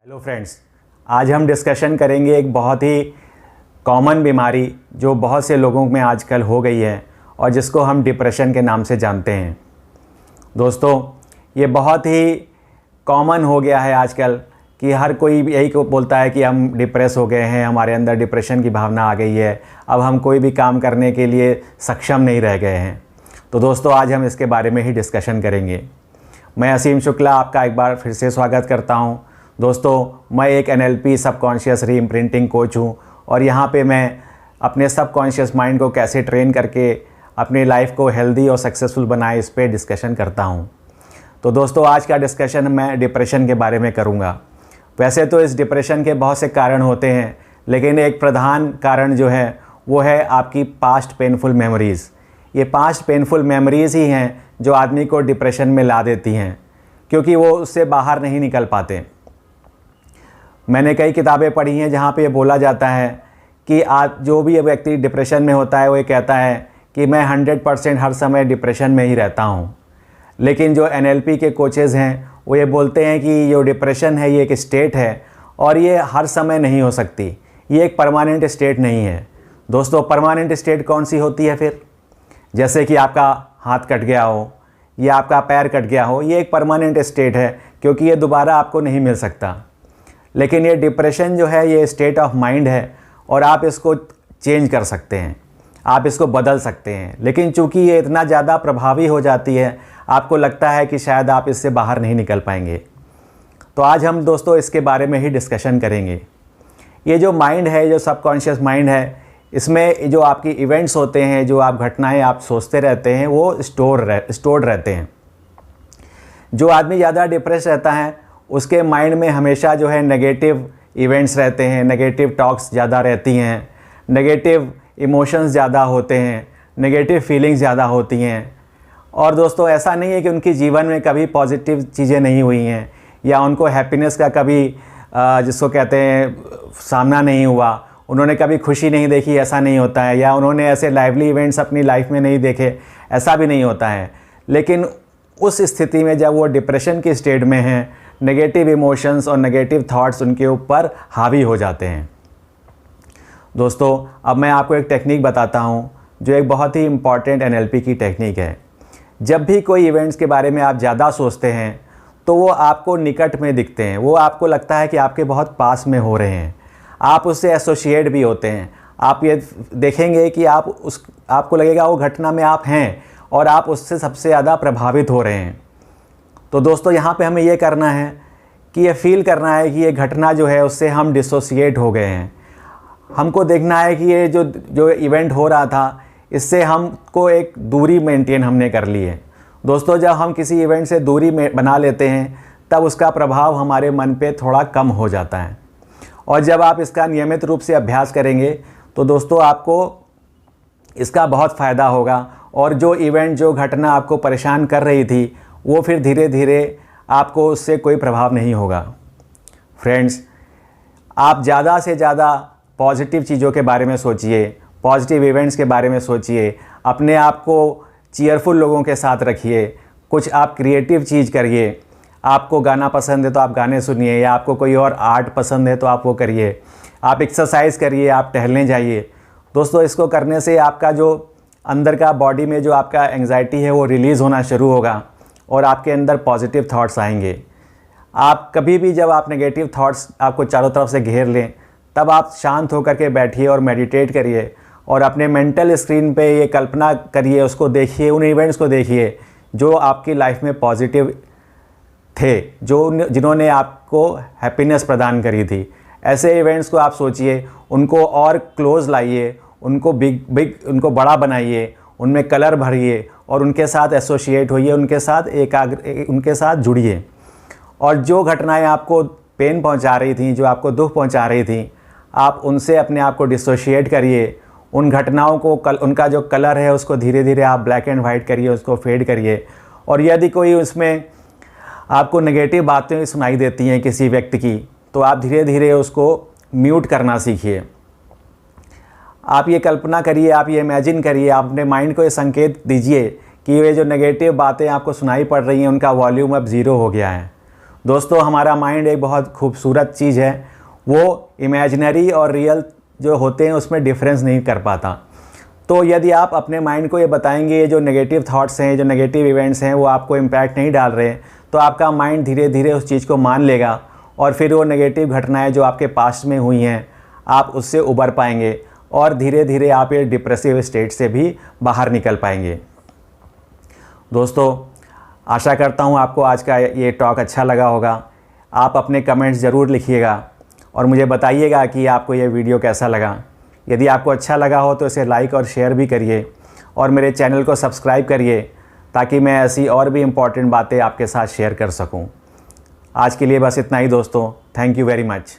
Hello friends, आज हम discussion करेंगे एक बहुत ही कॉमन बीमारी जो बहुत से लोगों में आजकल हो गई है और जिसको हम डिप्रेशन के नाम से जानते हैं। दोस्तों, ये बहुत ही कॉमन हो गया है आजकल कि हर कोई यही को बोलता है कि हम डिप्रेस हो गए हैं, हमारे अंदर डिप्रेशन की भावना आ गई है, अब हम कोई भी काम करने के लिए सक्षम नहीं रह गए हैं। तो दोस्तों, आज हम इसके बारे में ही डिस्कशन करेंगे। मैं असीम शुक्ला आपका एक बार फिर से स्वागत करता हूं। दोस्तों, मैं एक NLP सबकॉन्शियस रीइम्प्रिंटिंग कोच हूं और यहाँ पे मैं अपने सबकॉन्शियस माइंड को कैसे ट्रेन करके अपनी लाइफ को हेल्दी और सक्सेसफुल बनाए, इस पे डिस्कशन करता हूं। तो दोस्तों, आज का डिस्कशन मैं डिप्रेशन के बारे में करूँगा। वैसे तो इस डिप्रेशन के बहुत से कारण होते हैं, लेकिन एक प्रधान कारण जो है वो है आपकी पास्ट पेनफुल मेमोरीज़। ये पास्ट पेनफुल मेमोरीज़ ही हैं जो आदमी को डिप्रेशन में ला देती हैं, क्योंकि वो उससे बाहर नहीं निकल पाते। मैंने कई किताबें पढ़ी हैं जहाँ पे ये बोला जाता है कि आज जो भी व्यक्ति डिप्रेशन में होता है वो ये कहता है कि मैं 100% हर समय डिप्रेशन में ही रहता हूँ। लेकिन जो NLP के कोचेज़ हैं वो ये बोलते हैं कि जो डिप्रेशन है ये एक स्टेट है और ये हर समय नहीं हो सकती, ये एक परमानेंट स्टेट नहीं है। दोस्तों, परमानेंट स्टेट कौन सी होती है फिर? जैसे कि आपका हाथ कट गया हो या आपका पैर कट गया हो, ये एक परमानेंट स्टेट है क्योंकि ये दोबारा आपको नहीं मिल सकता। लेकिन ये डिप्रेशन जो है ये स्टेट ऑफ माइंड है और आप इसको चेंज कर सकते हैं, आप इसको बदल सकते हैं। लेकिन चूंकि ये इतना ज़्यादा प्रभावी हो जाती है, आपको लगता है कि शायद आप इससे बाहर नहीं निकल पाएंगे। तो आज हम दोस्तों इसके बारे में ही डिस्कशन करेंगे। ये जो माइंड है, जो सबकॉन्शियस माइंड है, इसमें जो आपकी इवेंट्स होते हैं, जो आप घटनाएं आप सोचते रहते हैं, वो स्टोर्ड रहते हैं। जो आदमी ज़्यादा डिप्रेस रहता है उसके माइंड में हमेशा जो है नेगेटिव इवेंट्स रहते हैं, नेगेटिव टॉक्स ज़्यादा रहती हैं, नेगेटिव इमोशंस ज़्यादा होते हैं, नेगेटिव फीलिंग्स ज़्यादा होती हैं। और दोस्तों, ऐसा नहीं है कि उनके जीवन में कभी पॉजिटिव चीज़ें नहीं हुई हैं या उनको हैप्पीनेस का कभी जिसको कहते हैं सामना नहीं हुआ, उन्होंने कभी खुशी नहीं देखी, ऐसा नहीं होता है। या उन्होंने ऐसे लाइवली इवेंट्स अपनी लाइफ में नहीं देखे, ऐसा भी नहीं होता है। लेकिन उस स्थिति में जब वो डिप्रेशन की स्टेट में हैं, नेगेटिव इमोशंस और नेगेटिव थॉट्स उनके ऊपर हावी हो जाते हैं। दोस्तों, अब मैं आपको एक टेक्निक बताता हूँ जो एक बहुत ही इम्पॉर्टेंट NLP की टेक्निक है। जब भी कोई इवेंट्स के बारे में आप ज़्यादा सोचते हैं तो वो आपको निकट में दिखते हैं, वो आपको लगता है कि आपके बहुत पास में हो रहे हैं, आप उससे एसोसिएट भी होते हैं। आप ये देखेंगे कि आपको लगेगा वो घटना में आप हैं और आप उससे सबसे ज़्यादा प्रभावित हो रहे हैं। तो दोस्तों, यहाँ पे हमें ये करना है कि ये फील करना है कि ये घटना जो है उससे हम डिसोसिएट हो गए हैं। हमको देखना है कि ये जो इवेंट हो रहा था इससे हमको एक दूरी मेंटेन हमने कर ली है। दोस्तों, जब हम किसी इवेंट से दूरी में बना लेते हैं तब उसका प्रभाव हमारे मन पे थोड़ा कम हो जाता है। और जब आप इसका नियमित रूप से अभ्यास करेंगे तो दोस्तों आपको इसका बहुत फ़ायदा होगा और जो इवेंट, जो घटना आपको परेशान कर रही थी वो फिर धीरे धीरे आपको उससे कोई प्रभाव नहीं होगा। फ्रेंड्स, आप ज़्यादा से ज़्यादा पॉजिटिव चीज़ों के बारे में सोचिए, पॉजिटिव इवेंट्स के बारे में सोचिए, अपने आप को चीयरफुल लोगों के साथ रखिए, कुछ आप क्रिएटिव चीज़ करिए। आपको गाना पसंद है तो आप गाने सुनिए, या आपको कोई और आर्ट पसंद है तो आप वो करिए। आप एक्सरसाइज करिए, आप टहलने जाइए। दोस्तों, इसको करने से आपका जो अंदर का बॉडी में जो आपका एंग्जाइटी है वो रिलीज़ होना शुरू होगा और आपके अंदर पॉजिटिव थॉट्स आएंगे। आप कभी भी जब आप नेगेटिव थॉट्स आपको चारों तरफ से घेर लें तब आप शांत होकर के बैठिए और मेडिटेट करिए और अपने मेंटल स्क्रीन पे ये कल्पना करिए, उसको देखिए, उन इवेंट्स को देखिए जो आपकी लाइफ में पॉजिटिव थे, जिन्होंने आपको हैप्पीनेस प्रदान करी थी। ऐसे इवेंट्स को आप सोचिए, उनको और क्लोज लाइए, उनको उनको बड़ा बनाइए, उनमें कलर भरिए और उनके साथ एसोसिएट होइए, उनके साथ जुड़िए। और जो घटनाएं आपको पेन पहुंचा रही थी, जो आपको दुख पहुंचा रही थी, आप उनसे अपने आप को डिसोशिएट करिए। उन घटनाओं को उनका जो कलर है उसको धीरे धीरे आप ब्लैक एंड वाइट करिए, उसको फेड करिए। और यदि कोई उसमें आपको नेगेटिव बातें सुनाई देती हैं किसी व्यक्ति की, तो आप धीरे धीरे उसको म्यूट करना सीखिए। आप ये कल्पना करिए, आप ये इमेजिन करिए, आप अपने माइंड को ये संकेत दीजिए कि ये जो नेगेटिव बातें आपको सुनाई पड़ रही हैं उनका वॉल्यूम अब ज़ीरो हो गया है। दोस्तों हमारा माइंड एक बहुत खूबसूरत चीज़ है, वो इमेजिनरी और रियल जो होते हैं उसमें डिफरेंस नहीं कर पाता। तो यदि आप अपने माइंड को ये बताएंगे ये जो नेगेटिव थॉट्स हैं, जो नेगेटिव इवेंट्स हैं वो आपको इम्पैक्ट नहीं डाल रहे, तो आपका माइंड धीरे धीरे उस चीज़ को मान लेगा और फिर वो नेगेटिव घटनाएं जो आपके पास्ट में हुई हैं आप उससे उबर पाएंगे और धीरे धीरे आप ये डिप्रेसिव स्टेट से भी बाहर निकल पाएंगे। दोस्तों आशा करता हूँ आपको आज का ये टॉक अच्छा लगा होगा। आप अपने कमेंट्स ज़रूर लिखिएगा और मुझे बताइएगा कि आपको ये वीडियो कैसा लगा। यदि आपको अच्छा लगा हो तो इसे लाइक और शेयर भी करिए और मेरे चैनल को सब्सक्राइब करिए ताकि मैं ऐसी और भी इम्पॉर्टेंट बातें आपके साथ शेयर कर सकूं। आज के लिए बस इतना ही दोस्तों। Thank you very much.